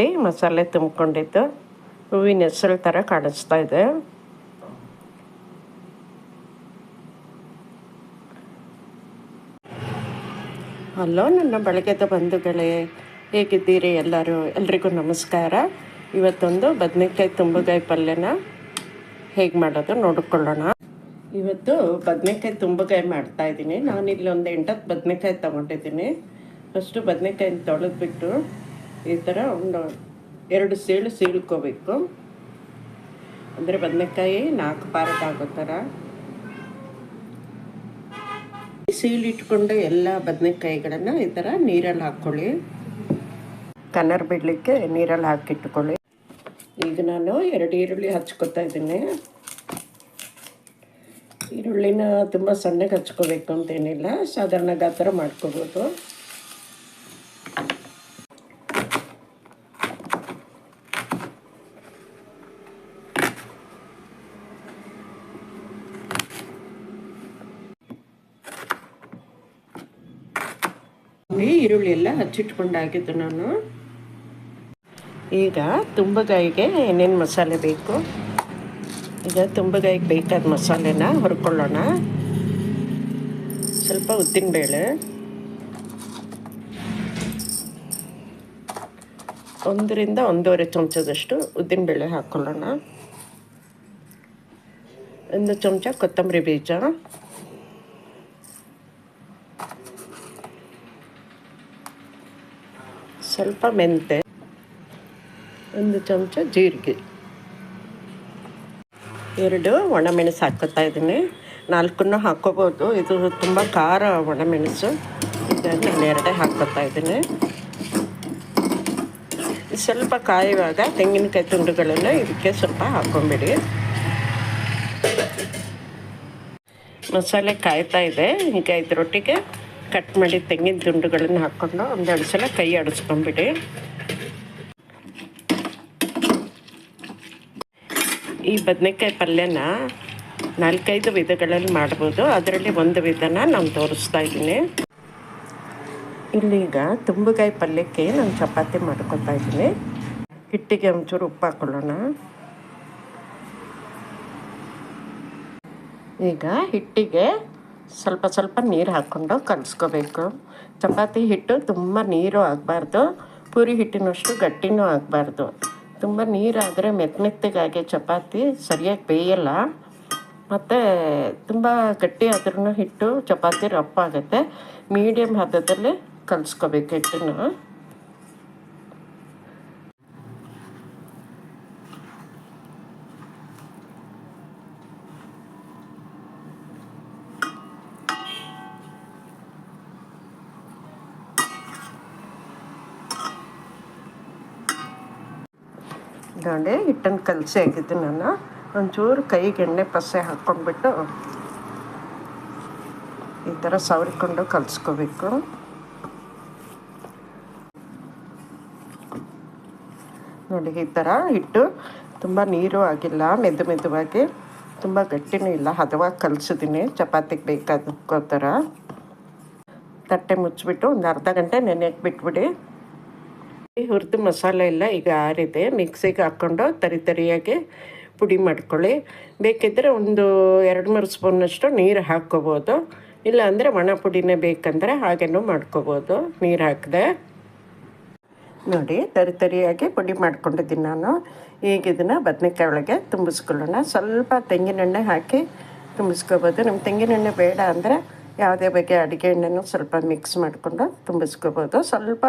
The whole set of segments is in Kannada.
ಇದರಲ್ಲಿ ಮಸಾಲೆ ತುಂಬಿಕೊಂಡಿದ್ದು ಹೂವಿನ ಹೆಸರು ಥರ ಕಾಣಿಸ್ತಾ ಇದೆ. ಹಲೋ ನನ್ನ ಬೆಳಗ್ಗೆದ ಬಂಧುಗಳೇ, ಹೇಗಿದ್ದೀರಿ ಎಲ್ಲರೂ? ಎಲ್ರಿಗೂ ನಮಸ್ಕಾರ. ಇವತ್ತೊಂದು ಬದನೆಕಾಯಿ ತುಂಬಗಾಯಿ ಪಲ್ಯನ ಹೇಗೆ ಮಾಡೋದು ನೋಡಿಕೊಳ್ಳೋಣ. ಇವತ್ತು ಬದನೆಕಾಯಿ ತುಂಬಗಾಯಿ ಮಾಡ್ತಾಯಿದ್ದೀನಿ. ನಾನಿಲ್ಲಿ ಒಂದು 8 ಬದನೆಕಾಯಿ ತೊಗೊಂಡಿದ್ದೀನಿ. ಫಸ್ಟು ಬದನೆಕಾಯಿನ ತೊಳೆದ್ಬಿಟ್ಟು ಈ ಥರ ಒಂದು 2 ಸೇಳು ಸೀಳ್ಕೋಬೇಕು. ಅಂದರೆ ಬದನೆಕಾಯಿ 4 ಪಾರ್ಟಾಗೋ ಥರ ಸೀಳಿಟ್ಕೊಂಡು ಎಲ್ಲ ಬದನೆಕಾಯಿಗಳನ್ನು ಈ ಥರ ನೀರಲ್ಲಿ ಹಾಕ್ಕೊಳ್ಳಿ. ಕನ್ನರ್ ಬಿಡಲಿಕ್ಕೆ ನೀರಲ್ಲಿ ಹಾಕಿಟ್ಕೊಳ್ಳಿ. ಈಗ ನಾನು 2 ಈರುಳ್ಳಿ ಹಚ್ಕೊತಾ ಇದ್ದೀನಿ. ಈರುಳ್ಳಿನ ತುಂಬ ಸಣ್ಣಗೆ ಹಚ್ಕೋಬೇಕು ಅಂತೇನಿಲ್ಲ, ಸಾಧಾರಣ ಗಾತ್ರ ಮಾಡ್ಕೋಬೋದು. ಈರುಳ್ಳಿ ಎಲ್ಲ ಹಚ್ಚಿಟ್ಕೊಂಡಾಗಿದ್ದು ನಾನು. ಈಗ ತುಂಬಗಾಯಿಗೆ ಏನೇನು ಮಸಾಲೆ ಬೇಕು, ಈಗ ತುಂಬಗಾಯಿಗೆ ಬೇಕಾದ ಮಸಾಲೆನ ಹುರ್ಕೊಳ್ಳೋಣ. ಸ್ವಲ್ಪ ಉದ್ದಿನಬೇಳೆ, 1 ರಿಂದ 1.5 ಚಮಚದಷ್ಟು ಉದ್ದಿನಬೇಳೆ ಹಾಕ್ಕೊಳ್ಳೋಣ. 1 ಚಮಚ ಕೊತ್ತಂಬರಿ ಬೀಜ, ಸ್ವಲ್ಪ ಮೆಂತೆ, 1 ಚಮಚ ಜೀರಿಗೆ, 2 ಒಣಮೆಣಸು ಹಾಕ್ಕೊತಾ ಇದ್ದೀನಿ. 4 ಹಾಕ್ಕೋಬೋದು, ಇದು ತುಂಬ ಖಾರ ಒಣಮೆಣಸು. ಈಗ ನಾನು 2 ಹಾಕ್ಕೊತಾ ಇದ್ದೀನಿ. ಸ್ವಲ್ಪ ಕಾಯುವಾಗ ತೆಂಗಿನಕಾಯಿ ತುಂಡುಗಳನ್ನು ಇದಕ್ಕೆ ಸ್ವಲ್ಪ ಹಾಕ್ಕೊಂಬಿಡಿ. ಮಸಾಲೆ ಕಾಯ್ತಾ ಇದೆ. ಈಗ ಇದರೊಟ್ಟಿಗೆ ಕಟ್ ಮಾಡಿ ತೆಂಗಿನ ತುಂಡುಗಳನ್ನು ಹಾಕ್ಕೊಂಡು 1-2 ಸಲ ಕೈ ಆಡಿಸ್ಕೊಂಬಿಡಿ. ಈ ಬದನೆಕಾಯಿ ಪಲ್ಯನ 4-5 ವಿಧಗಳಲ್ಲಿ ಮಾಡ್ಬೋದು. ಅದರಲ್ಲಿ ಒಂದು ವಿಧನ ನಾನು ತೋರಿಸ್ತಾ ಇದ್ದೀನಿ. ಇಲ್ಲೀಗ ತುಂಬಗಾಯಿ ಪಲ್ಯಕ್ಕೆ ನಾನು ಚಪಾತಿ ಮಾಡ್ಕೊತಾ ಇದ್ದೀನಿ. ಹಿಟ್ಟಿಗೆ ಒಂಚೂರು ಉಪ್ಪು ಹಾಕ್ಕೊಳ್ಳೋಣ. ಈಗ ಹಿಟ್ಟಿಗೆ ಸ್ವಲ್ಪ ಸ್ವಲ್ಪ ನೀರು ಹಾಕ್ಕೊಂಡು ಕಲಿಸ್ಕೋಬೇಕು. ಚಪಾತಿ ಹಿಟ್ಟು ತುಂಬ ನೀರು ಆಗಬಾರ್ದು, ಪೂರಿ ಹಿಟ್ಟಿನಷ್ಟು ಗಟ್ಟಿನೂ ಆಗಬಾರ್ದು. ತುಂಬ ನೀರಾದರೆ ಮೆತ್ತಗಾಗಿ ಚಪಾತಿ ಸರಿಯಾಗಿ ಬೇಯಲ್ಲ, ಮತ್ತು ತುಂಬ ಗಟ್ಟಿ ಆದ್ರೂ ಹಿಟ್ಟು ಚಪಾತಿ ರಪ್ಪಾಗುತ್ತೆ. ಮೀಡಿಯಮ್ ಹದದಲ್ಲಿ ಕಲಿಸ್ಕೋಬೇಕು ಹಿಟ್ಟನ್ನು. ನೋಡಿ, ಹಿಟ್ಟನ್ನು ಕಲಸಿ ಹಾಕಿದ್ದು ನಾನು. ಒಂಚೂರು ಕೈಗೆ ಎಣ್ಣೆ ಪಸೆ ಹಾಕ್ಕೊಂಡ್ಬಿಟ್ಟು ಈ ಥರ ಸವರಿಕೊಂಡು ಕಲಿಸ್ಕೋಬೇಕು. ನೋಡಿ, ಈ ಥರ ಹಿಟ್ಟು ತುಂಬ ನೀರು ಆಗಿಲ್ಲ, ಮೆದುವಾಗಿ, ತುಂಬ ಗಟ್ಟಿನೂ ಇಲ್ಲ, ಹದವಾಗಿ ಕಲಿಸಿದ್ದೀನಿ. ಚಪಾತಿಗೆ ಬೇಕಾದಕ್ಕೋ ಥರ ತಟ್ಟೆ ಮುಚ್ಚಿಬಿಟ್ಟು ಒಂದು ಅರ್ಧ ಗಂಟೆ ನೆನೆಯಕ್ಕೆ ಬಿಟ್ಬಿಡಿ. ಹುರಿದು ಮಸಾಲೆ ಎಲ್ಲ ಈಗ ಆರಿದೆ. ಮಿಕ್ಸಿಗೆ ಹಾಕ್ಕೊಂಡು ತರಿಯಾಗಿ ಪುಡಿ ಮಾಡ್ಕೊಳ್ಳಿ. ಬೇಕಿದ್ದರೆ ಒಂದು 2-3 ಸ್ಪೂನಷ್ಟು ನೀರು ಹಾಕ್ಕೋಬೋದು, ಇಲ್ಲ ಅಂದರೆ ಒಣ ಪುಡಿನೇ ಬೇಕಂದರೆ ಹಾಗೇನೂ ಮಾಡ್ಕೋಬೋದು ನೀರು ಹಾಕಿದೆ. ನೋಡಿ, ತರಿಯಾಗಿ ಪುಡಿ ಮಾಡ್ಕೊಂಡಿದ್ದೀನಿ ನಾನು. ಈಗ ಇದನ್ನು ಬದನೆಕಾಯಿ ಒಳಗೆ ತುಂಬಿಸ್ಕೊಳ್ಳೋಣ. ಸ್ವಲ್ಪ ತೆಂಗಿನೆಣ್ಣೆ ಹಾಕಿ ತುಂಬಿಸ್ಕೋಬೋದು. ನಮ್ಮ ತೆಂಗಿನೆಣ್ಣೆ ಬೇಡ ಅಂದರೆ ಯಾವುದೇ ಬಗೆಯ ಅಡುಗೆ ಎಣ್ಣೆನೂ ಸ್ವಲ್ಪ ಮಿಕ್ಸ್ ಮಾಡಿಕೊಂಡು ತುಂಬಿಸ್ಕೋಬೋದು. ಸ್ವಲ್ಪ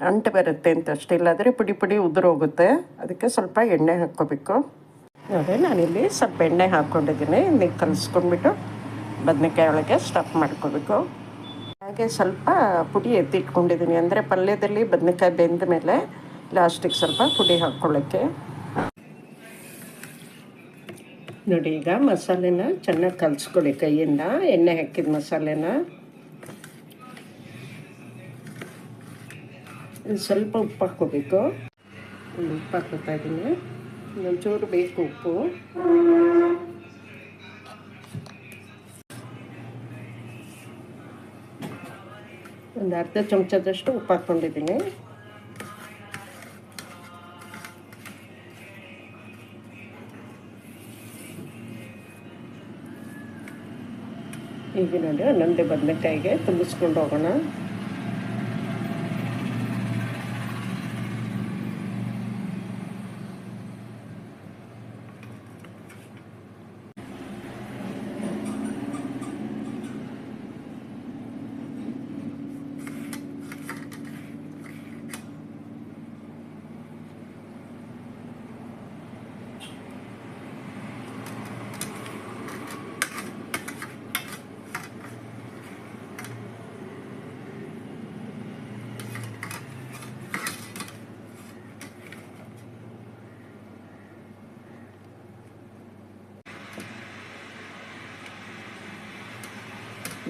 ಅಂಟು ಬರುತ್ತೆ ಅಂತ ಅಷ್ಟೇ, ಇಲ್ಲಾಂದರೆ ಪುಡಿ ಉದುರೋಗುತ್ತೆ. ಅದಕ್ಕೆ ಸ್ವಲ್ಪ ಎಣ್ಣೆ ಹಾಕ್ಕೋಬೇಕು. ನೋಡಿ, ನಾನಿಲ್ಲಿ ಸ್ವಲ್ಪ ಎಣ್ಣೆ ಹಾಕ್ಕೊಂಡಿದ್ದೀನಿ. ನೀವು ಕಲಿಸ್ಕೊಂಡ್ಬಿಟ್ಟು ಬದನೆಕಾಯಿ ಒಳಗೆ ಸ್ಟಫ್ ಮಾಡ್ಕೋಬೇಕು. ಹಾಗೆ ಸ್ವಲ್ಪ ಪುಡಿ ಎತ್ತಿಟ್ಕೊಂಡಿದ್ದೀನಿ, ಅಂದರೆ ಪಲ್ಯದಲ್ಲಿ ಬದನೆಕಾಯಿ ಬೆಂದ ಮೇಲೆ ಲಾಸ್ಟಿಗೆ ಸ್ವಲ್ಪ ಪುಡಿ ಹಾಕ್ಕೊಳ್ಳೋಕ್ಕೆ. ನೋಡಿ, ಈಗ ಮಸಾಲೆನ ಚೆನ್ನಾಗಿ ಕಲಿಸ್ಕೊಳ್ಳಿ ಕೈಯಿಂದ. ಎಣ್ಣೆ ಹಾಕಿದ ಮಸಾಲೆನ ಸ್ವಲ್ಪ ಉಪ್ಪು ಹಾಕ್ಕೋಬೇಕು. ಉಪ್ಪು ಹಾಕ್ಕೋತಾ ಇದ್ದೀನಿ. ಒಂಚೂರು ಬೇಕು ಉಪ್ಪು. ಒಂದು ಅರ್ಧ ಚಮಚದಷ್ಟು ಉಪ್ಪು ಹಾಕ್ಕೊಂಡಿದ್ದೀನಿ. ಈಗ ನೋಡಿ ಒಂದೊಂದೇ ಬದನೆಕಾಯಿಗೆ ತುಂಬಿಸ್ಕೊಂಡು ಹೋಗೋಣ.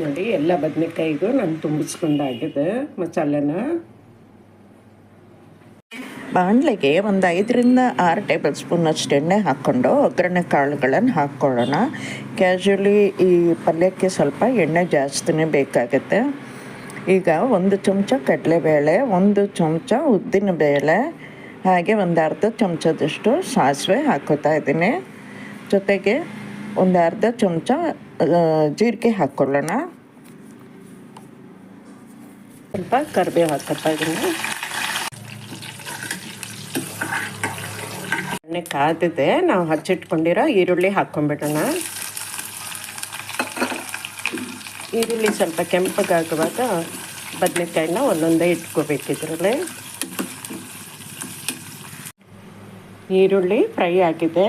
ನೋಡಿ ಎಲ್ಲ ಬದನೆಕಾಯಿಗೂ ನಾನು ತುಂಬಿಸ್ಕೊಂಡಾಗಿದೆ ಮಸಾಲೆನ. ಬಾಣಲೆಗೆ ಒಂದು 5-6 ಟೇಬಲ್ ಸ್ಪೂನಷ್ಟು ಎಣ್ಣೆ ಹಾಕ್ಕೊಂಡು ಒಗ್ಗರಣೆ ಕಾಳುಗಳನ್ನು ಹಾಕ್ಕೊಳ್ಳೋಣ. ಕ್ಯಾಶುವಲಿ ಈ ಪಲ್ಯಕ್ಕೆ ಸ್ವಲ್ಪ ಎಣ್ಣೆ ಜಾಸ್ತಿನೇ ಬೇಕಾಗುತ್ತೆ. ಈಗ 1 ಚಮಚ ಕಡಲೆಬೇಳೆ, 1 ಚಮಚ ಉದ್ದಿನಬೇಳೆ, ಹಾಗೆ ಒಂದು ಅರ್ಧ ಚಮಚದಷ್ಟು ಸಾಸಿವೆ ಹಾಕ್ಕೋತಾ ಇದ್ದೀನಿ. ಜೊತೆಗೆ ಒಂದು ಅರ್ಧ ಚಮಚ ಜೀರಿಗೆ ಹಾಕ್ಕೊಳ್ಳೋಣ. ಸ್ವಲ್ಪ ಕರಿಬೇವು ಹಾಕ್ಕೊತಾ ಇದ್ದೀನಿ. ಎಣ್ಣೆ ಕಾದಿದೆ, ನಾವು ಹಚ್ಚಿಟ್ಕೊಂಡಿರೋ ಈರುಳ್ಳಿ ಹಾಕ್ಕೊಂಬಿಡೋಣ. ಈರುಳ್ಳಿ ಸ್ವಲ್ಪ ಕೆಂಪಗಾಗುವಾಗ ಬದನೆಕಾಯಿನ ಒಂದೊಂದೇ ಇಟ್ಕೋಬೇಕಿದ್ರಲ್ಲಿ. ಈರುಳ್ಳಿ ಫ್ರೈ ಆಗಿದೆ.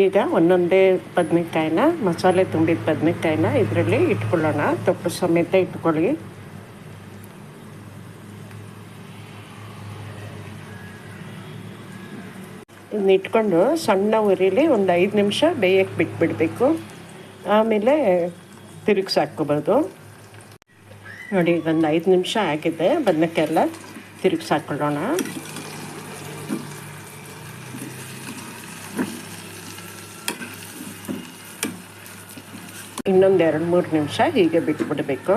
ಈಗ ಒಂದೊಂದೇ ಬದನೆಕಾಯಿನ, ಮಸಾಲೆ ತುಂಬಿದ ಬದನೆಕಾಯಿನ ಇದರಲ್ಲಿ ಇಟ್ಕೊಳ್ಳೋಣ. ತೊಟ್ಟು ಸಮೇತ ಇಟ್ಕೊಳ್ಳಿ. ಇದನ್ನ ಇಟ್ಕೊಂಡು ಸಣ್ಣ ಉರಿಲಿ ಒಂದು 5 ನಿಮಿಷ ಬೇಯಕ್ಕೆ ಬಿಟ್ಬಿಡಬೇಕು. ಆಮೇಲೆ ತಿರುಗಿಸಾಕ್ಕೋಬೋದು. ನೋಡಿ ಈಗ ಒಂದು 5 ನಿಮಿಷ ಆಗಿದೆ. ಬದನೆಕಾಯಿ ಎಲ್ಲ ತಿರುಗಿಸಾಕೊಳ್ಳೋಣ. ಇನ್ನೊಂದು 2-3 ನಿಮಿಷ ಹೀಗೆ ಬಿಟ್ಬಿಡಬೇಕು.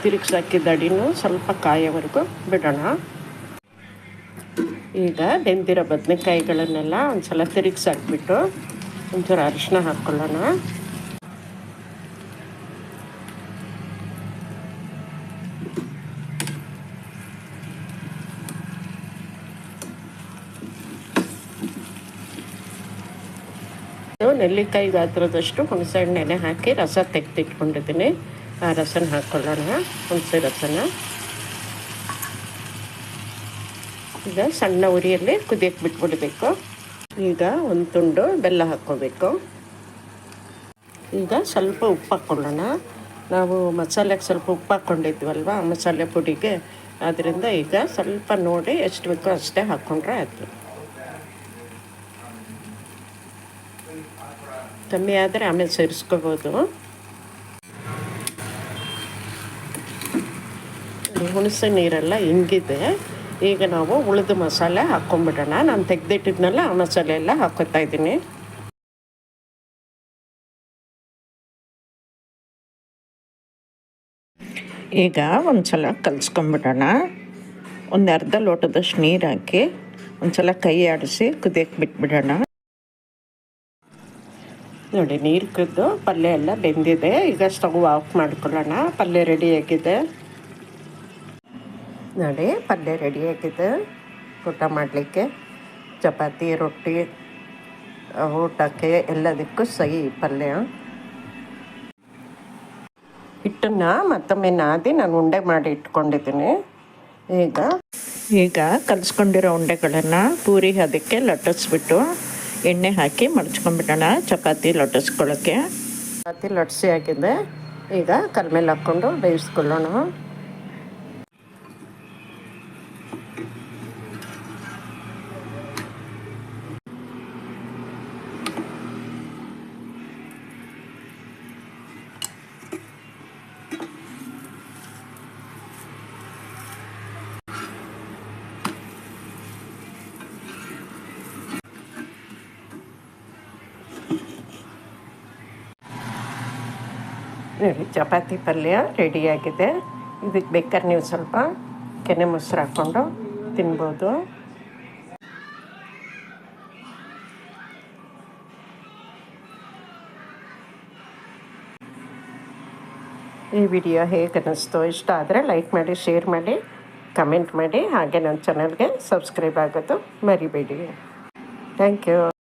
ತಿರುಗಿಸಾಕಿದ ಅಡಿನೂ ಸ್ವಲ್ಪ ಕಾಯೋವರೆಗೂ ಬಿಡೋಣ. ಈಗ ಬೆಂದಿರೋ ಬದನೆಕಾಯಿಗಳನ್ನೆಲ್ಲ ಒಂದು ಸಲ ತಿರುಗಿಸಾಕ್ಬಿಟ್ಟು ಒಂಚೂರು ಅರಿಶಿನ ಹಾಕ್ಕೊಳ್ಳೋಣ. ನೆಲ್ಲಿಕಾಯಿ ಗಾತ್ರದಷ್ಟು ಹುಣಸೆ ಹಣ್ಣೆಲೆ ಹಾಕಿ ರಸ ತೆಗೆದಿಟ್ಕೊಂಡಿದ್ದೀನಿ. ಆ ರಸನ ಹಾಕ್ಕೊಳ್ಳೋಣ, ಹುಣಸೆ ರಸನ. ಈಗ ಸಣ್ಣ ಉರಿಯಲ್ಲಿ ಕುದಿಯಕ್ಕೆ ಬಿಟ್ಬಿಡಬೇಕು. ಈಗ ಒಂದು ತುಂಡು ಬೆಲ್ಲ ಹಾಕ್ಕೋಬೇಕು. ಈಗ ಸ್ವಲ್ಪ ಉಪ್ಪು ಹಾಕ್ಕೊಳ್ಳೋಣ. ನಾವು ಮಸಾಲೆಗೆ ಸ್ವಲ್ಪ ಉಪ್ಪು ಹಾಕ್ಕೊಂಡಿದ್ವಲ್ವ ಮಸಾಲೆ ಪುಡಿಗೆ, ಆದ್ದರಿಂದ ಈಗ ಸ್ವಲ್ಪ ನೋಡಿ ಎಷ್ಟು ಬೇಕೋ ಅಷ್ಟೇ ಹಾಕ್ಕೊಂಡ್ರೆ ಆಯಿತು. ಕಮ್ಮಿ ಆದರೆ ಆಮೇಲೆ ಸೇರಿಸ್ಕೋಬೋದು. ಹುಣಸೆ ನೀರೆಲ್ಲ ಹಿಂಗಿದೆ. ಈಗ ನಾವು ಉಳಿದ ಮಸಾಲೆ ಹಾಕ್ಕೊಂಬಿಡೋಣ. ನಾನು ತೆಗೆದಿಟ್ಟಿದ್ನಲ್ಲ ಆ ಮಸಾಲೆ ಎಲ್ಲ ಹಾಕ್ಕೊತಾ ಇದ್ದೀನಿ. ಈಗ ಒಂದು ಸಲ ಕಲಿಸ್ಕೊಂಬಿಡೋಣ. ಒಂದು ಅರ್ಧ ಲೋಟದಷ್ಟು ನೀರು ಹಾಕಿ ಒಂದು ಸಲ ಕೈ ಆಡಿಸಿ ಕುದಿಯಕ್ಕೆ ಬಿಟ್ಬಿಡೋಣ. ನೋಡಿ ನೀರು ಕುದ್ದು ಪಲ್ಯ ಎಲ್ಲ ಬೆಂದಿದೆ. ಈಗ ಸ್ಟವ್ ಆಫ್ ಮಾಡ್ಕೊಳ್ಳೋಣ. ಪಲ್ಯ ರೆಡಿಯಾಗಿದೆ. ನೋಡಿ ಪಲ್ಯ ರೆಡಿಯಾಗಿದೆ ಊಟ ಮಾಡಲಿಕ್ಕೆ. ಚಪಾತಿ, ರೊಟ್ಟಿ, ಊಟಕ್ಕೆ ಎಲ್ಲದಕ್ಕೂ ಸಹಿ ಪಲ್ಯ. ಹಿಟ್ಟನ್ನು ಮತ್ತೊಮ್ಮೆ ನಾದಿ ನಾನು ಉಂಡೆ ಮಾಡಿ ಇಟ್ಕೊಂಡಿದ್ದೀನಿ. ಈಗ ಕಲಿಸ್ಕೊಂಡಿರೋ ಉಂಡೆಗಳನ್ನು ಪೂರಿ ಅದಕ್ಕೆ ಲಟ್ಟಿಸ್ಬಿಟ್ಟು ಎಣ್ಣೆ ಹಾಕಿ ಮಡ್ಚ್ಕೊಂಡ್ಬಿಡೋಣ ಚಪಾತಿ ಲಟ್ಟಿಸ್ಕೊಳ್ಳೋಕ್ಕೆ. ಚಪಾತಿ ಲಟ್ಸಿ ಆಗಿದೆ. ಈಗ ಕಲ್ ಮೇಲೆ ಹಾಕ್ಕೊಂಡು ಬೇಯಿಸ್ಕೊಳ್ಳೋಣ. ಚಪಾತಿ ಪಲ್ಯ ರೆಡಿಯಾಗಿದೆ. ಇದಕ್ಕೆ ಬೇಕಾದ್ರೆ ನೀವು ಸ್ವಲ್ಪ ಕೆನೆ ಮೊಸರು ಹಾಕ್ಕೊಂಡು ತಿನ್ಬೋದು. ಈ ವಿಡಿಯೋ ಹೇಗೆ ಅನ್ನಿಸ್ತು, ಇಷ್ಟ ಆದರೆ ಲೈಕ್ ಮಾಡಿ, ಶೇರ್ ಮಾಡಿ, ಕಮೆಂಟ್ ಮಾಡಿ, ಹಾಗೆ ನನ್ನ ಚಾನಲ್ಗೆ ಸಬ್ಸ್ಕ್ರೈಬ್ ಆಗೋದು ಮರಿಬೇಡಿ. Thank you.